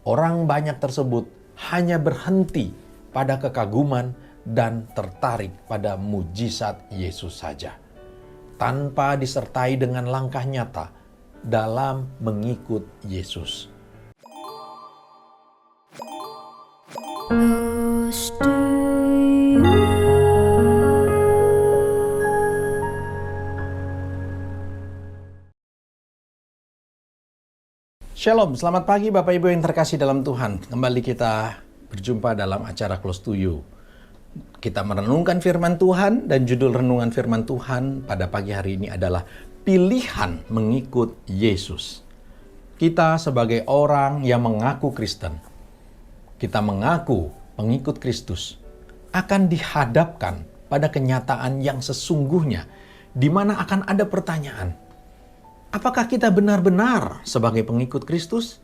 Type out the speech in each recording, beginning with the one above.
Orang banyak tersebut hanya berhenti pada kekaguman dan tertarik pada mujizat Yesus saja, tanpa disertai dengan langkah nyata dalam mengikut Yesus. Shalom, selamat pagi Bapak Ibu yang terkasih dalam Tuhan. Kembali kita berjumpa dalam acara Close to You. Kita merenungkan firman Tuhan, dan judul renungan firman Tuhan pada pagi hari ini adalah pilihan mengikut Yesus. Kita sebagai orang yang mengaku Kristen, kita mengaku pengikut Kristus, akan dihadapkan pada kenyataan yang sesungguhnya, di mana akan ada pertanyaan. Apakah kita benar-benar sebagai pengikut Kristus?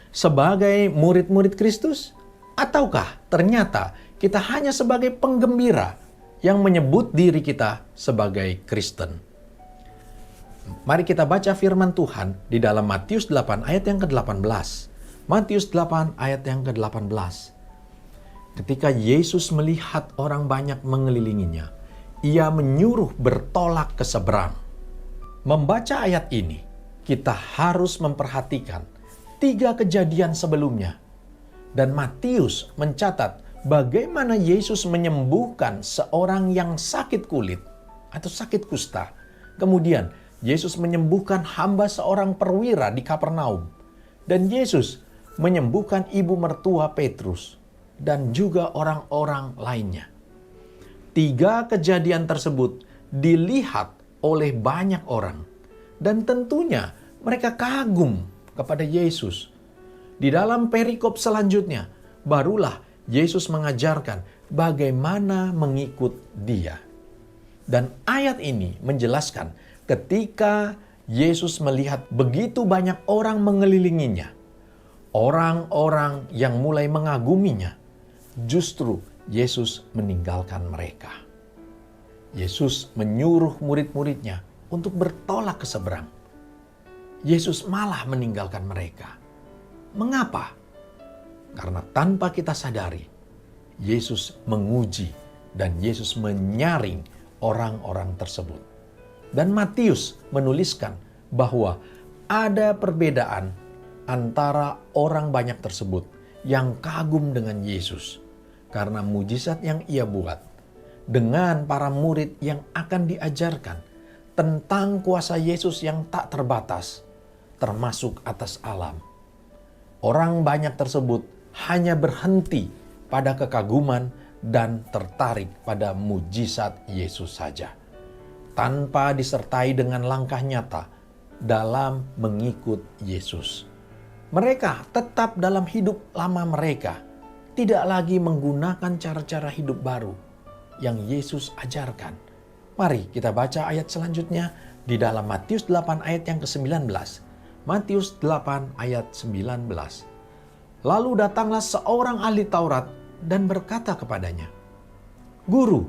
Sebagai murid-murid Kristus? Ataukah ternyata kita hanya sebagai penggembira yang menyebut diri kita sebagai Kristen? Mari kita baca firman Tuhan di dalam Matius 8 ayat yang ke-18. Matius 8 ayat yang ke-18. Ketika Yesus melihat orang banyak mengelilinginya, ia menyuruh bertolak ke seberang. Membaca ayat ini, kita harus memperhatikan 3 kejadian sebelumnya. Dan Matius mencatat bagaimana Yesus menyembuhkan seorang yang sakit kulit atau sakit kusta. Kemudian Yesus menyembuhkan hamba seorang perwira di Kapernaum. Dan Yesus menyembuhkan ibu mertua Petrus dan juga orang-orang lainnya. 3 kejadian tersebut dilihat oleh banyak orang, dan tentunya mereka kagum kepada Yesus. Di dalam perikop selanjutnya, barulah Yesus mengajarkan bagaimana mengikut Dia. Dan ayat ini menjelaskan ketika Yesus melihat begitu banyak orang mengelilinginya, orang-orang yang mulai mengaguminya, justru Yesus meninggalkan mereka. Yesus menyuruh murid-muridnya untuk bertolak ke seberang. Yesus malah meninggalkan mereka. Mengapa? Karena tanpa kita sadari, Yesus menguji dan Yesus menyaring orang-orang tersebut. Dan Matius menuliskan bahwa ada perbedaan antara orang banyak tersebut yang kagum dengan Yesus karena mujizat yang ia buat, dengan para murid yang akan diajarkan tentang kuasa Yesus yang tak terbatas, termasuk atas alam. Orang banyak tersebut hanya berhenti pada kekaguman dan tertarik pada mujizat Yesus saja, tanpa disertai dengan langkah nyata dalam mengikut Yesus. Mereka tetap dalam hidup lama mereka, tidak lagi menggunakan cara-cara hidup baru yang Yesus ajarkan. Mari kita baca ayat selanjutnya di dalam Matius 8 ayat yang ke-19. Matius 8 ayat 19. Lalu datanglah seorang ahli Taurat dan berkata kepadanya, "Guru,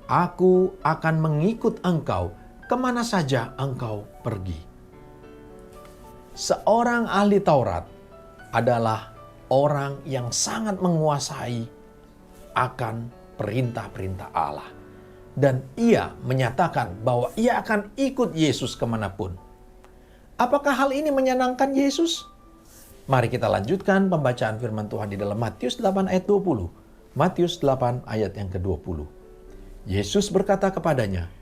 aku akan mengikut engkau kemana saja engkau pergi." Seorang ahli Taurat adalah orang yang sangat menguasai akan perintah-perintah Allah. Dan ia menyatakan bahwa ia akan ikut Yesus kemanapun. Apakah hal ini menyenangkan Yesus? Mari kita lanjutkan pembacaan firman Tuhan di dalam Matius 8 ayat 20. Matius 8 ayat yang ke-20. Yesus berkata kepadanya,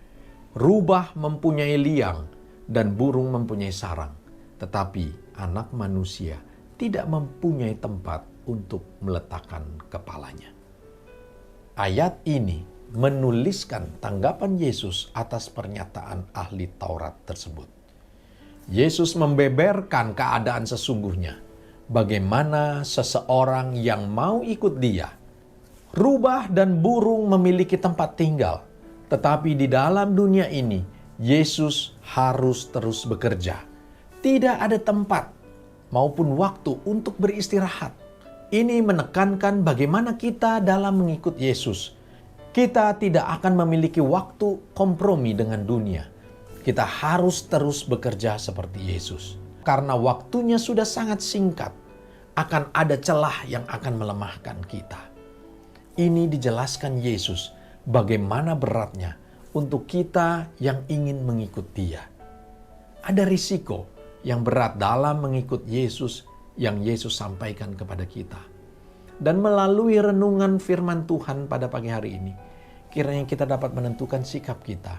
"Rubah mempunyai liang dan burung mempunyai sarang, tetapi anak manusia tidak mempunyai tempat untuk meletakkan kepalanya." Ayat ini menuliskan tanggapan Yesus atas pernyataan ahli Taurat tersebut. Yesus membeberkan keadaan sesungguhnya, bagaimana seseorang yang mau ikut Dia. Rubah dan burung memiliki tempat tinggal, tetapi di dalam dunia ini, Yesus harus terus bekerja. Tidak ada tempat maupun waktu untuk beristirahat. Ini menekankan bagaimana kita dalam mengikut Yesus. Kita tidak akan memiliki waktu kompromi dengan dunia. Kita harus terus bekerja seperti Yesus. Karena waktunya sudah sangat singkat. akan ada celah yang akan melemahkan kita. Ini dijelaskan Yesus bagaimana beratnya untuk kita yang ingin mengikut Dia. Ada risiko yang berat dalam mengikut Yesus yang Yesus sampaikan kepada kita. Dan melalui renungan firman Tuhan pada pagi hari ini, kiranya kita dapat menentukan sikap kita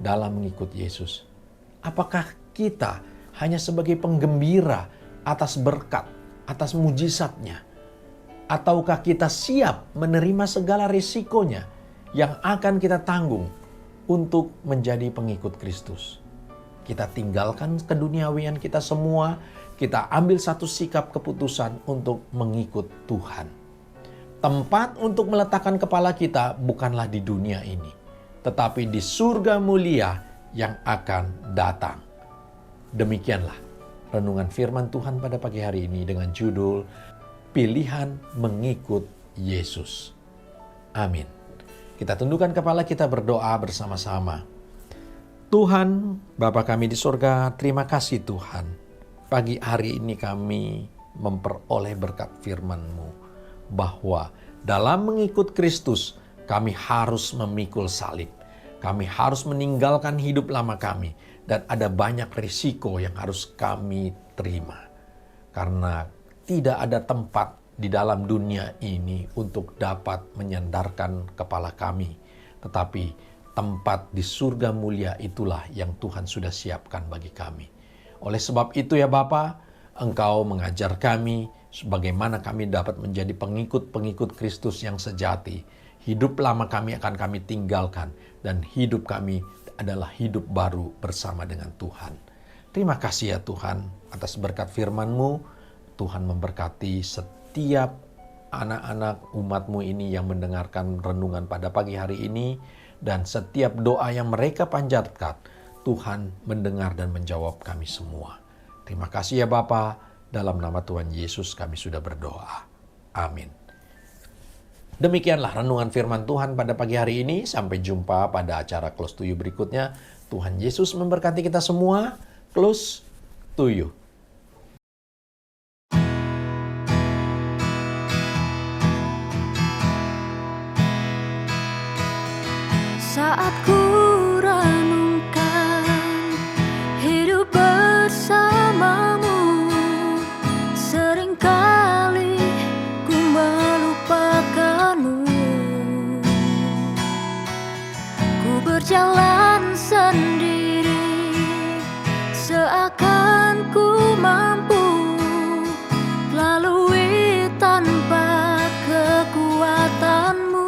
dalam mengikut Yesus. Apakah kita hanya sebagai penggembira atas berkat, atas mujizatnya? Ataukah kita siap menerima segala risikonya yang akan kita tanggung untuk menjadi pengikut Kristus? Kita tinggalkan keduniawian kita semua, kita ambil satu sikap keputusan untuk mengikut Tuhan. Tempat untuk meletakkan kepala kita bukanlah di dunia ini, tetapi di surga mulia yang akan datang. Demikianlah renungan firman Tuhan pada pagi hari ini dengan judul Pilihan Mengikut Yesus. Amin. Kita tundukkan kepala, kita berdoa bersama-sama. Tuhan, Bapa kami di surga, terima kasih Tuhan. Pagi hari ini kami memperoleh berkat firman-Mu bahwa dalam mengikut Kristus kami harus memikul salib. Kami harus meninggalkan hidup lama kami dan ada banyak risiko yang harus kami terima. Karena tidak ada tempat di dalam dunia ini untuk dapat menyandarkan kepala kami. Tetapi tempat di surga mulia itulah yang Tuhan sudah siapkan bagi kami. Oleh sebab itu ya Bapa, Engkau mengajar kami bagaimana kami dapat menjadi pengikut-pengikut Kristus yang sejati. Hidup lama kami akan kami tinggalkan dan hidup kami adalah hidup baru bersama dengan Tuhan. Terima kasih ya Tuhan atas berkat firman-Mu. Tuhan memberkati setiap anak-anak umat-Mu ini yang mendengarkan renungan pada pagi hari ini. Dan setiap doa yang mereka panjatkan, Tuhan mendengar dan menjawab kami semua. Terima kasih ya Bapa, dalam nama Tuhan Yesus kami sudah berdoa. Amin. Demikianlah renungan firman Tuhan pada pagi hari ini. Sampai jumpa pada acara Close to You berikutnya. Tuhan Yesus memberkati kita semua. Close to You. Saat ku renungkan hidup bersamamu, seringkali ku melupakanmu. Ku berjalan sendiri, seakan ku mampu lalui tanpa kekuatanmu.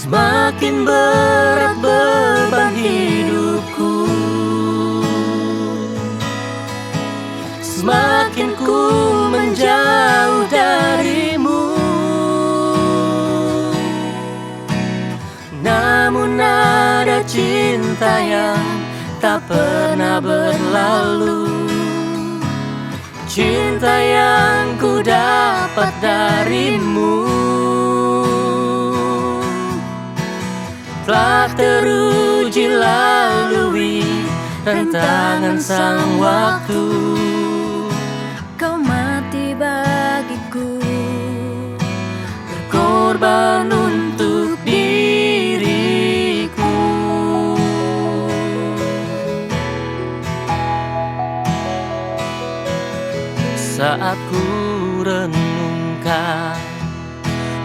Semakin berat beban hidupku, semakin ku menjauh darimu. Namun ada cinta yang tak pernah berlalu, cinta yang ku dapat darimu. Telah teruji lalui tantangan sang waktu. Kau mati bagiku, berkorban untuk diriku. Saat ku renungkan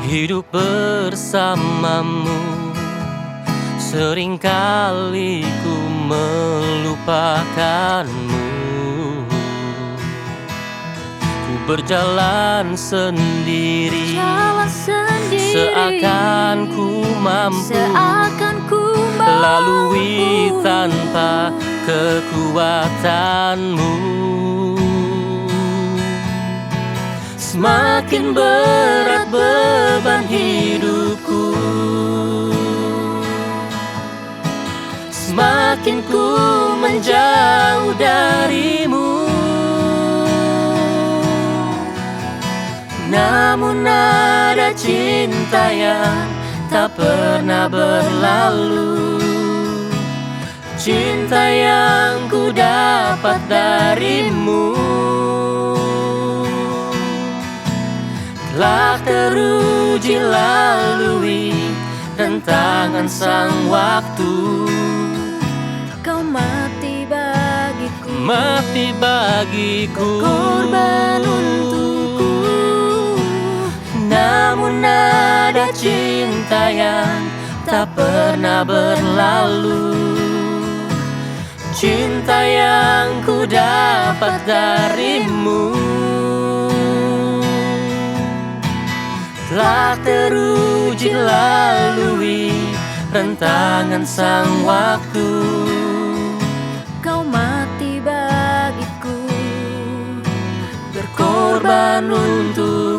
hidup bersamamu, seringkali ku melupakanmu. Ku berjalan sendiri, seakan ku mampu lalui tanpa kekuatanmu. Semakin berat beban hidupku, semakin ku menjauh darimu. Namun ada cinta yang tak pernah berlalu, cinta yang ku dapat darimu telah teruji lalui rentangan sang waktu. Kau mati bagiku, Mati bagiku, korban untukku. namun ada cinta yang tak pernah berlalu. Cinta yang ku dapat darimu telah teruji lalui rentangan sang waktu. Kau mati bagiku, Berkorban untuk